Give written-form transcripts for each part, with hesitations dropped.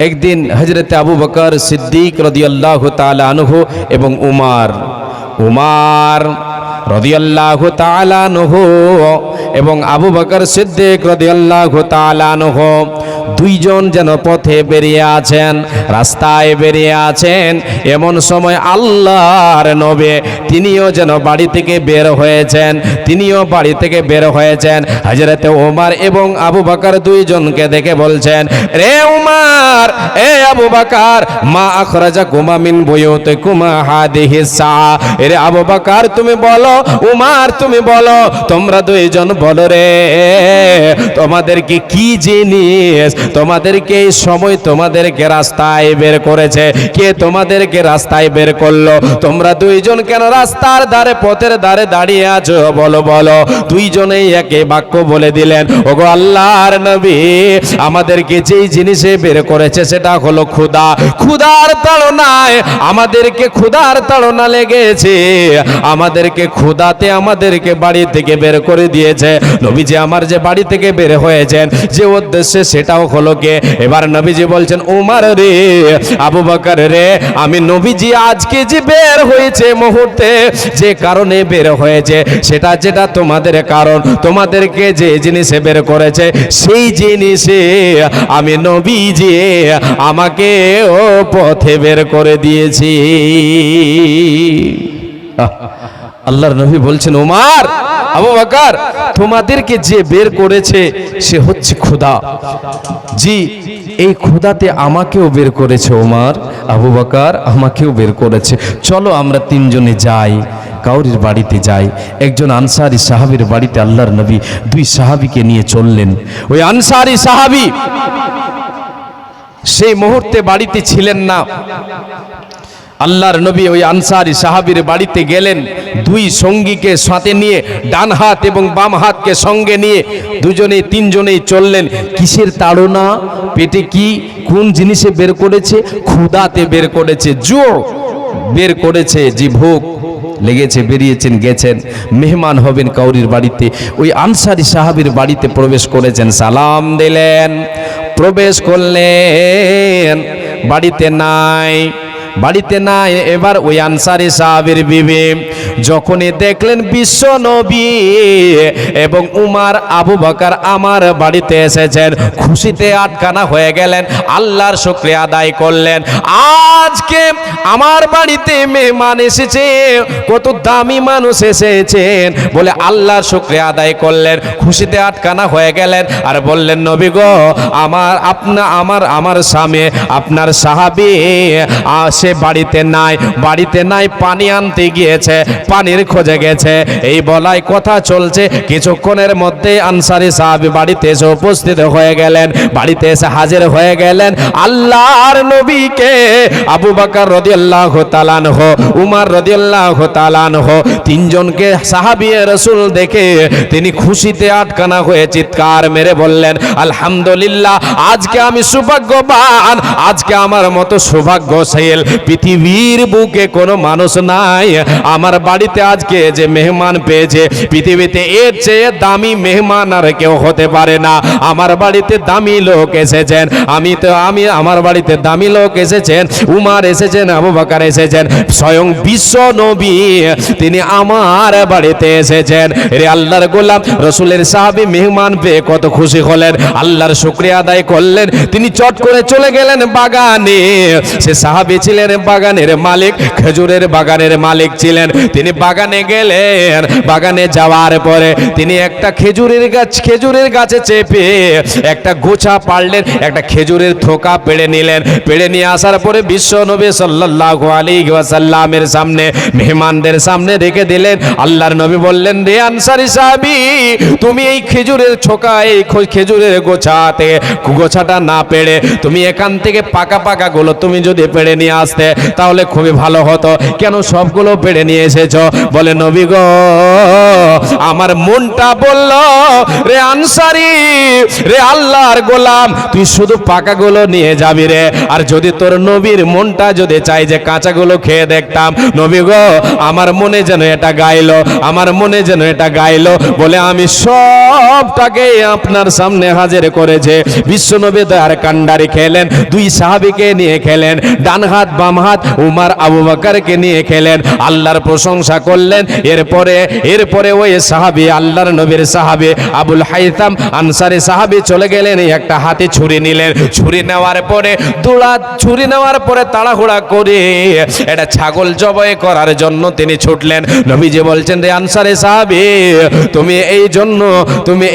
একদিন হযরত আবু বকর সিদ্দিক রাদিয়াল্লাহু তাআলা আনহু এবং উমর রাদিয়াল্লাহু তাআলা আনহু এবং আবু বকর সিদ্দিক রাদিয়াল্লাহু তাআলা আনহু দুইজন যেন পথে বেরিয়ে আছেন, রাস্তায় বেরিয়ে আছেন। এমন সময় আল্লাহর নবী তিনিও যেন বাড়ি থেকে বের হয়েছেন। হযরত ওমর এবং আবু বকর দুইজনকে দেখে বলছেন, রে উমর, এ আবু বকর, মা আখরাজাকুমা মিন বুয়ুতিকুমা হাদিহিস সাআ। রে আবু বকর তুমি বলো, উমর তুমি বলো, তোমরা দুইজন বলো রে, তোমাদেরকে কি জিনিস তোমাদেরকে এই সময় তোমাদেরকে রাস্তায় বের করেছে? কে তোমাদেরকে রাস্তায় বের করলো? তোমরা দুইজন কেন রাস্তার ধারে, পথের ধারে দাঁড়িয়ে আছো? বলো বলো। দুইজনেই একই বাক্য বলে দিলেন, ওগো আল্লাহর নবী, আমাদেরকে যেই জিনিসে বের করেছে সেটা হলো ক্ষুধা। ক্ষুধার তাড়নায় আমাদেরকে, ক্ষুধার তাড়না লেগেছে, আমাদেরকে ক্ষুধাতে আমাদেরকে বাড়ি থেকে বের করে দিয়েছে। নবীজি আমার যে বাড়ি থেকে বের হয়েছেন যে উদ্দেশ্যে, সেটাও হলো কে? এবার নবীজি বলছেন, উমর রে, আবু বকর রে, আমি নবীজি আজকে যে বের হয়েছে মুহূর্তে, যে কারণে বের হয়েছে সেটা যেটা তোমাদের কারণ, তোমাদেরকে যে জিনিসে বের করেছে সেই জিনিসে আমি নবীজি আমাকে ও পথে বের করে দিয়েছি। আল্লাহর নবী বলছেন, উমর, আবু বকর, তোমাদেরকে যে বের করেছে সে হচ্ছে ক্ষুধা। জি, এই ক্ষুধাতে আমাকেও বের করেছে উমর, আবু বকর, আমাকেও বের করেছে। চলো আমরা তিনজনে যাই, কাউরির বাড়িতে যাই। একজন আনসারী সাহাবীর বাড়িতে আল্লাহর নবী দুই সাহাবীকে নিয়ে চললেন। ওই আনসারী সাহাবী সেই মুহূর্তে বাড়িতে ছিলেন না। আল্লাহর নবী ওই আনসারী সাহাবীর বাড়িতে গেলেন, দুই সঙ্গীকে সাথে নিয়ে, ডান হাত এবং বাম হাতকে সঙ্গে নিয়ে দুজনেই তিনজনেই চললেন। কিসের তাড়না? পেটে কি কোন জিনিসে বের করেছে? ক্ষুধাতে বের করেছে, জোর বের করেছে, জি ভোগ লেগেছে, বেরিয়েছেন, গেছেন, মেহমান হবেন কাউরির বাড়িতে। ওই আনসারী সাহাবীর বাড়িতে প্রবেশ করেছেন, সালাম দিলেন, প্রবেশ করলেন, বাড়িতে নাই। এবার ওই আনসারী সাহাবীর বিবি যখনই দেখলেন বিশ্ব নবী এবং উমর, আবু বকর আমার বাড়িতে এসেছেন, খুশিতে আটকানা হয়ে গেলেন, আল্লাহর শুকরিয়া আদায় করলেন। আজকে আমার বাড়িতে মেহমান এসেছে, কত দামি মানুষ এসেছেন বলে আল্লাহর শুকরিয়া আদায় করলেন, খুশিতে আটকানা হয়ে গেলেন। আর বললেন, নবী গো, আমার স্বামী, আপনার সাহাবী সে বাড়িতে নাই, পানি আনতে গিয়েছে, পানির খোঁজে গেছে। এই বলাই কথা চলছে, কিছুক্ষণের মধ্যে আনসারী সাহাবী বাড়িতে এসে উপস্থিত হয়ে গেলেন, বাড়িতে এসে হাজির হয়ে গেলেন আল্লাহর নবীকে আবু বকর রাদিয়াল্লাহু তাআলা আনহু, উমর রাদিয়াল্লাহু তাআলা আনহু, তিনজনকে সাহাবী রাসূল দেখে তিনি খুশিতে আটকানা হয়ে চিৎকার মেরে বললেন, আলহামদুলিল্লাহ, আজকে আমি সৌভাগ্যবান, আজকে আমার মতো সৌভাগ্যশীল পৃথিবীর বুকে কোনো মানুষ নাই। আমার বাড়িতে আজকে যে মেহমান পেয়েছে, পৃথিবীতে এর চেয়ে দামি মেহমান আর কেউ হতে পারে না। আমার বাড়িতে দামি লোক এসেছেন, আমার বাড়িতে দামি লোক এসেছেন, উমর এসেছেন, আবু বকর এসেছেন, স্বয়ং বিশ্ব নবী তিনি আমার বাড়িতে এসেছেন। রে আল্লাহর গোলাম, রাসূলের সাহাবী মেহমান পেয়ে কত খুশি হলেন, আল্লাহর শুকরিয়া আদায় করলেন। তিনি চট করে চলে গেলেন বাগানে। সে সাহাবী ছিলেন বাগানের মালিক, খেজুরের বাগানের মালিক ছিলেন। তিনি বাগানে গেলেন, বাগানে যাওয়ার পরে তিনি একটা খেজুরের গাছে চেপে একটা গোছা পারলেন, একটা খেজুরের থোকা পেড়ে নিলেন। পেড়ে নিয়ে আসার পরে বিশ্ব নবী সাল্লাল্লাহু আলাইহি ওয়াসাল্লামের সামনে, মেহমানদের সামনে রেখে দিলেন। আল্লাহর নবী বললেন, রে আনসারী সাহাবী, তুমি এই খেজুরের ছোকা, এই খেজুরের গোছাটা না পেড়ে তুমি এখান থেকে পাকা গুলো তুমি যদি পেড়ে নিয়ে আসতে তাহলে খুবই ভালো হতো। কেন সবগুলো পেড়ে নিয়ে এসেছো? এসেছো? বলে নবী গো, আমার মনটা বলল রে আনসারী, রে আল্লাহর গোলাম, তুই শুধু পাকাগুলো নিয়ে যাবি রে, আর যদি তোর নবীর মনটা যদি চাই যে কাঁচাগুলো খেয়ে দেখতাম। নবী গো, আমার মনে যেন এটা গাইলো, আমার মনে যেন এটা গাইলো, বলে আমি সবটাকে আপনার সামনে হাজির করেছে। বিশ্বনবী দয়ার কান্ডারি খেলেন, দুই সাহাবীকে নিয়ে খেলেন, ডান হাত বাম হাত উমর আবু বকরকে নিয়ে খেলেন, আল্লাহর প্রশংসা করলেন। এরপরে ওই সাহাবী, আল্লাহর নবীর সাহাবী আবুল হাইথাম আনসারী সাহাবী চলে গেলেন, একটা হাতে ছুরি নিলেন, ছুরি নেওয়ার পরে তাড়াহুড়া করে এটা ছাগল জবাই করার জন্য তিনি ছুটলেন। নবীজি বলছেন, রে আনসারী সাহাবী, তুমি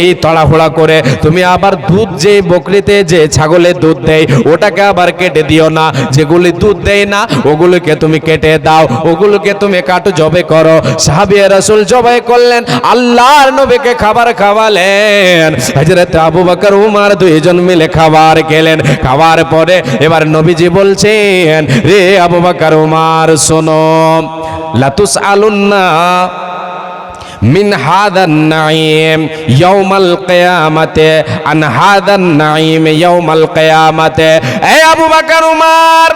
এই তাড়াহুড়া করে তুমি আবার দুধ, যে বকরিতে যে ছাগলের দুধ দেয় ওটাকে আবার কেটে দিও না, যেগুলি দুধ দেয় না ওগুলোকে তুমি কেটে দাও, ওগুলোকে তুমি কাটো, জবাই করো। সাহাবী রাসূল জবাই করলেন, আল্লাহর নবীকে খাবার খাওয়ালেন। হযরত আবু বকর উমর দুইজন মিলে খাবার খেলেন। খাওয়ার পরে এবার নবীজি বলছেন, রে আবু বকর উমর শোনো, লা তুসআলুন্না মিন হাদান নাঈম ইয়াউমাল কিয়ামাতে আন হাদান নাঈম ইয়াউমাল কিয়ামাতে। এ আবু বকর উমর,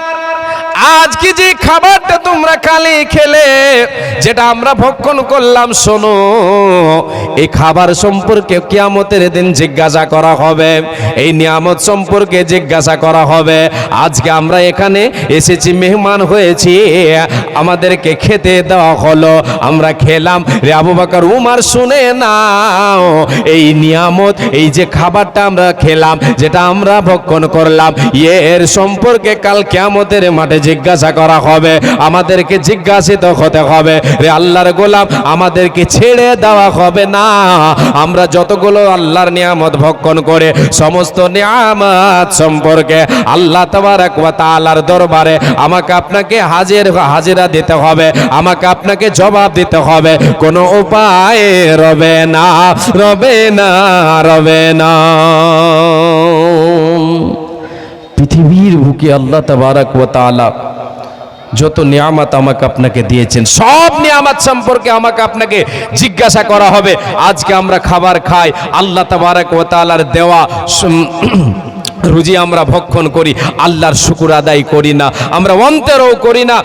আজকে যে খাবারটা তোমরা কালে খেলে, যেটা আমরা ভক্ষণ করলাম, শোনো, এই খাবার সম্পর্কে কিয়ামতের দিন জিজ্ঞাসা করা হবে, এই নিয়ামত সম্পর্কে জিজ্ঞাসা করা হবে। আজকে আমরা এখানে এসেছি, মেহমান হয়েছি, আমাদেরকে খেতে দেওয়া হলো, আমরা খেলাম। রে আবু বকর উমর শুনে নাও, এই নিয়ামত, এই যে খাবারটা আমরা খেলাম, যেটা আমরা ভক্ষণ করলাম, এর সম্পর্কে কাল কিয়ামতের মাঠে জিজ্ঞাসা করা হবে, আমাদেরকে জিজ্ঞাসিত হতে হবে। রে আল্লাহর গোলাম, আমাদেরকে ছেড়ে দেওয়া হবে না। আমরা যতগুলো আল্লাহর নিয়ামত ভক্ষণ করে, সমস্ত নিয়ামত সম্পর্কে আল্লাহ তাবারক ওয়া তাআলার দরবারে আমাকে আপনাকে হাজিরা দিতে হবে, আমাকে আপনাকে জবাব দিতে হবে। কোনো উপায় রবে না, রবে না, রবে না। পৃথিবীর বুকে আল্লাহ তাবারক ওয়া তাআলা যত নিয়ামত আমাকে আপনাকে দিয়েছেন, সব নিয়ামত সম্পর্কে আমাকে আপনাকে জিজ্ঞাসা করা হবে। আজকে আমরা খাবার খাই, আল্লাহ তাবারক ওয়া তাআলার দেওয়া রুজি আমরা ভক্ষণ করি, আল্লাহর শুকর আদায় করি না, আমরা অন্তরেও করি না,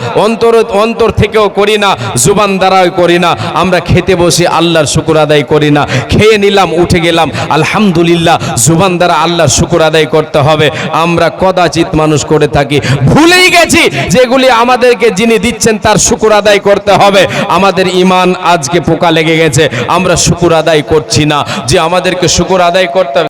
অন্তর থেকেও করি না, জুবান দ্বারাও করি না। আমরা খেতে বসে আল্লাহর শুকর আদায় করি না, খেয়ে নিলাম, উঠে গেলাম, আলহামদুলিল্লাহ, জুবান দ্বারা আল্লাহর শুকর আদায় করতে হবে। আমরা কদাচিৎ মানুষ করে থাকি, ভুলেই গেছি যেগুলি আমাদেরকে যিনি দিচ্ছেন তার শুকর আদায় করতে হবে। আমাদের ঈমান আজকে পোকা লেগে গেছে, আমরা শুকর আদায় করছি না, যে আমাদেরকে শুকর আদায় করতে হবে।